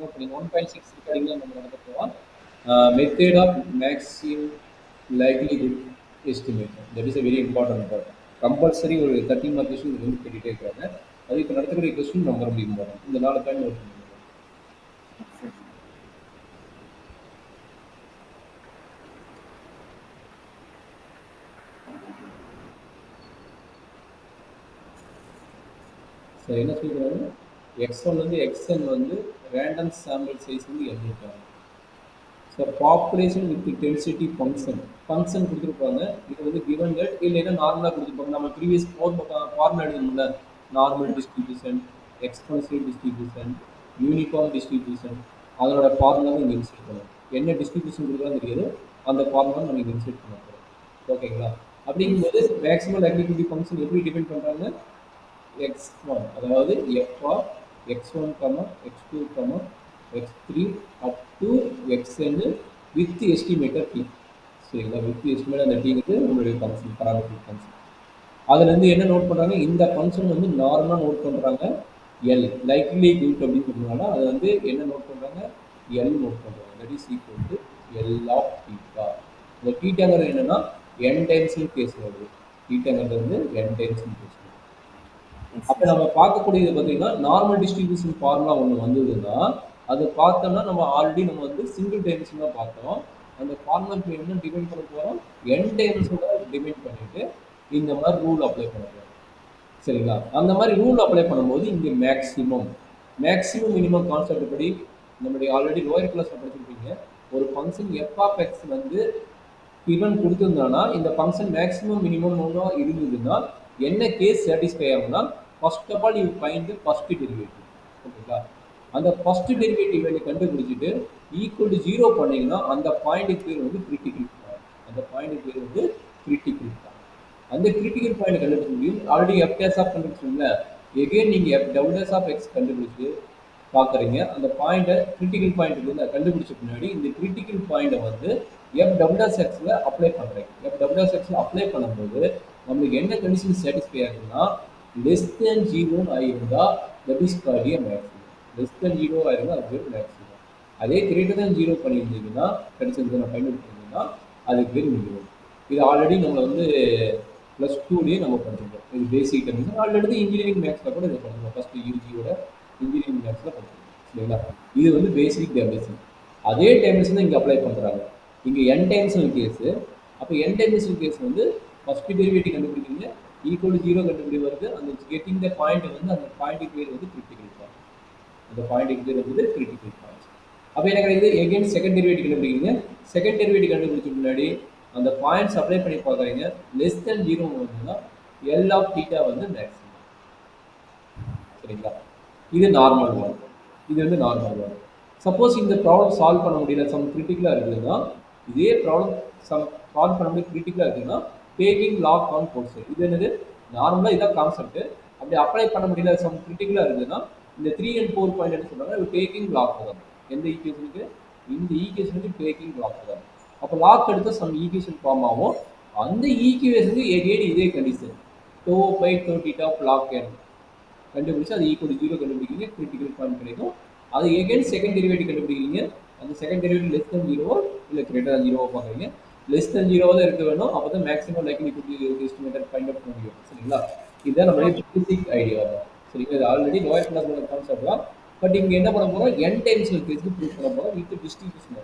Note பண்ணி 1.6 ரெக்கார்டிங்ல நம்ம நடக்க போகிறோம். Method of maximum likelihood estimation that is a very important part. Compulsory ஒரு 30 மார்க் கொஸ்டின் இது வந்து கேட்டுகிட்டே இருக்காங்க. அது இப்போ நடத்தக்கூடிய கொஸ்டின் ரொம்ப ரொம்ப இம்பார்ட்டன்ட். இந்த 4 பாயிண்ட் நோட் பண்ணிக்கோங்க. சரி, என்ன சொல்லிக்கிறாங்க? எக்ஸ்1 வந்து எக்ஸ்என் வந்து ரேண்டம் சாம்பிள் சைஸ் வந்து n இருக்காங்க. So population with density function கொடுத்துருப்பாங்க. இது வந்து கிவன் தட் இல்லைன்னா நார்மலாக கொடுத்துருப்பாங்க. நம்ம ப்ரீவியஸ் ஃபார்முலா எழுதணும்ல, normal distribution, expensive distribution, uniform distribution, அதனோட ஃபார்முலா இங்கே இன்செர்ட் பண்ணணும். என்ன டிஸ்ட்ரிபியூஷன் கொடுக்குறான்னு தெரியாது, அந்த ஃபார்முலா நம்ம இங்கே இன்செர்ட் பண்ண போகிறோம். ஓகேங்களா? அப்படிங்கும்போது மேக்ஸிமம் லைக்லிஹுட் ஃபங்க்ஷன் எப்படி டிபெண்ட் பண்ணுறாங்க? x1 அதாவது f x1, x2, x3 up to xn with estimator t. சரிங்களா? வித் எஸ்டிமேட் அந்த டீங்கிறது உங்களுடைய ஃபங்க்ஷன், பராமெட்ரிக் ஃபங்க்ஷன். அதுலேருந்து என்ன நோட் பண்ணுறாங்க? இந்த ஃபங்க்ஷன் வந்து நார்மலாக நோட் பண்ணுறாங்க எல் லைக்லிஹுட் அப்படின்னு சொல்றதுனால அதை வந்து என்ன நோட் பண்ணுறாங்க? எல் நோட் பண்ணுறாங்க. That is equal to L of theta. இந்த தீட்டாங்கிறது என்னன்னா n டைம்ஸ்னு கேஸ் வருது. தீட்டாங்கிறது வந்து n டைம்ஸ்னு கேஸ். அப்போ நம்ம பார்க்கக்கூடியது பார்த்தீங்கன்னா நார்மல் டிஸ்ட்ரிபியூஷன் ஃபார்முலா ஒன்று வந்ததுன்னா அதை பார்த்தோம்னா நம்ம ஆல்ரெடி நம்ம வந்து சிங்கிள் டைமென்ஷன் தான் பார்த்தோம். அந்த ஃபார்முலாக்கு என்ன டிபெண்ட் பண்ண போகிறோம்? என் டைமென்ஷனோட டிபெண்ட் பண்ணிட்டு இந்த மாதிரி ரூல் அப்ளை பண்ண போகிறோம். சரிங்களா? அந்த மாதிரி ரூல் அப்ளை பண்ணும்போது இங்கே மேக்ஸிமம் மினிமம் கான்செப்ட் படி நம்மளுடைய ஆல்ரெடி லோயர் கிளாஸில் படிச்சிருப்பீங்க. ஒரு ஃபங்க்ஷன் எஃப் ஆஃப் எக்ஸ் வந்து கிவன் கொடுத்துருந்தானா இந்த ஃபங்க்ஷன் மேக்ஸிமம் மினிமம் ஒன்றும் இருந்ததுன்னா என்ன கேஸ் சாட்டிஸ்ஃபை ஆகும்னா, first of all you find the first derivative. ஓகேங்களா? அந்த ஃபர்ஸ்ட் டெரிவேட்டிவ் வேல்யூ கண்டுபிடிச்சிட்டு ஈக்குவல் டு 0 பண்ணீங்கன்னா அந்த பாயிண்ட்டுக்கு பேர் வந்து கிரிட்டிக்கல் பாயிண்ட். அந்த பாயிண்ட்டுக்கு பேர் வந்து கிரிட்டிக்கல் பாயிண்ட். அந்த கிரிட்டிக்கல் பாயிண்ட் கண்டுபிடிக்க முடியும். ஆல்ரெடி எஃப் டேஸ் ஆஃப் கண்டுபிடிச்சிங்களா, எகெயின் நீங்கள் f double dash of x கண்டுபிடிச்சு பார்க்குறீங்க. அந்த பாயிண்ட்டை கிரிட்டிக்கல் பாயிண்ட்டுக்கு கண்டுபிடிச்ச பின்னாடி இந்த கிரிட்டிக்கல் பாயிண்ட்டை வந்து எஃப் டபுள் டேஸ் எக்ஸில் அப்ளை பண்ணுறீங்க. எஃப் டபுள் டேஸ் எக்ஸில் அப்ளை பண்ணும்போது நம்மளுக்கு என்ன கண்டிஷன் சாட்டிஸ்ஃபை ஆகுதுன்னா, லெஸ் தேன் 0 ஆகிருந்தால் that is called a maximum. Less than 0 ஆகிருந்தால் அது பேர் மேக்ஸிமம். அதே கிரேட்டர் தேன் 0 பண்ணியிருந்தீங்கன்னா, கண்டிஷன் நான் பயன்படுத்திருந்தீங்கன்னா அதுக்கு பேர் மினிமம். இது ஆல்ரெடி நம்ம வந்து +2லேயே நம்ம படிச்சிருக்கோம். இது பேசிக் டெர்ம்ஸ். ஆல்ரெடி இன்ஜினியரிங் மேக்ஸில் கூட இதை படிச்சிருக்கோம். ஃபஸ்ட்டு யூஜியோட இன்ஜினியரிங் மேக்ஸில் படிச்சிருக்கோம். சரிங்களா? இது வந்து பேசிக் டெர்மினேஷன். அதே டெர்மினேஷன் இங்கே அப்ளை பண்ணுறாங்க. இங்கே n டைமென்ஷனல் கேஸு. அப்போ n டைமென்ஷனல் கேஸ் வந்து ஃபர்ஸ்ட் டெரிவேட்டிவ் கண்டுபிடிக்கிறீங்க, ஈக்குவல் டு 0 கண்டுபிடி வருது. அந்த கெட்டிங் த பாயிண்ட் வந்து அந்த பாயிண்ட்டுக்கு பேர் வந்து கிரிட்டிக்கல் பாயிண்ட். அந்த பாயிண்ட்டுக்கு பேர் வந்து கிரிட்டிக்கல் பாயிண்ட். அப்போ என்ன கிடைக்குது? எகெயின் செகண்ட் டெரிவேட்டிவ் கண்டுபிடிக்கிறீங்க. செகண்ட் டெரிவேட்டிவ் கண்டுபிடிச்ச முன்னாடி அந்த பாயிண்ட்ஸ் அப்ளை பண்ணி பார்க்குறீங்க. லெஸ் தென் 0 வந்துன்னா எல் ஆஃப் தீட்டா வந்து மேக்ஸிமம். சரிங்களா? இது நார்மல் ஒன். இது வந்து நார்மல் ஒன். சப்போஸ் இந்த ப்ராப்ளம் சால்வ் பண்ண முடியல, சம் கிரிட்டிக்கலாக இருக்குதுன்னா, இதே ப்ராப்ளம் சால்வ் பண்ண முடிய கிரிட்டிக்கலாக இருக்குதுன்னா டேக்கிங் லாக் ஆன் கோர்ஸ். இது என்னது? நார்மலாக இதான் கான்செப்ட். அப்படி அப்ளை பண்ண முடியல, சம் கிரிட்டிக்கலாக இருக்குதுன்னா இந்த 3 and 4 பாயிண்ட் என்ன சொல்கிறாங்க? டேக்கிங் லாக் தான். எந்த ஈக்குவேஷனுக்கு? இந்த ஈக்குவேஷனுக்கு டேக்கிங் லாக் தான். அப்போ லாக் எடுத்து சம் ஈக்குவேஷன் ஃபார்ம் ஆகும். அந்த ஈக்குவேஷனுக்கு எகெயின் இதே condition do by do theta of log n கண்டுபிடிச்சு அது ஈக்குவல் டு 0 கண்டுபிடிக்கிறீங்க, கிரிட்டிக்கல் பாயிண்ட் கிடைக்கும். அது எகெயின் செகண்ட் டெரிவேட்டிவ் கண்டுபிடிக்கிறீங்க. அந்த செகண்ட் டெரிவேட்டிவ் லெஸ் தென் 0 இல்லை கிரேட்டர் தென் 0 பார்க்குறீங்க. லெஸ் தென் 0 தான் இருக்க வேணும். அப்போ தான் maximum likelihood estimated find out பண்ண முடியும். சரிங்களா? இதுதான் நம்மளுடைய பேசிக் ஐடியா. சரிங்களா? இது ஆல்ரெடி லோயர் கிளாஸ் கான்செப்ட் தான். பட் இங்கே என்ன பண்ண போகிறோம்? n டைம்ஸ் கேஸ்க்கு ப்ரூவ் பண்ண போகிறோம் வித் டிஸ்ட்ரிபியூஷன்.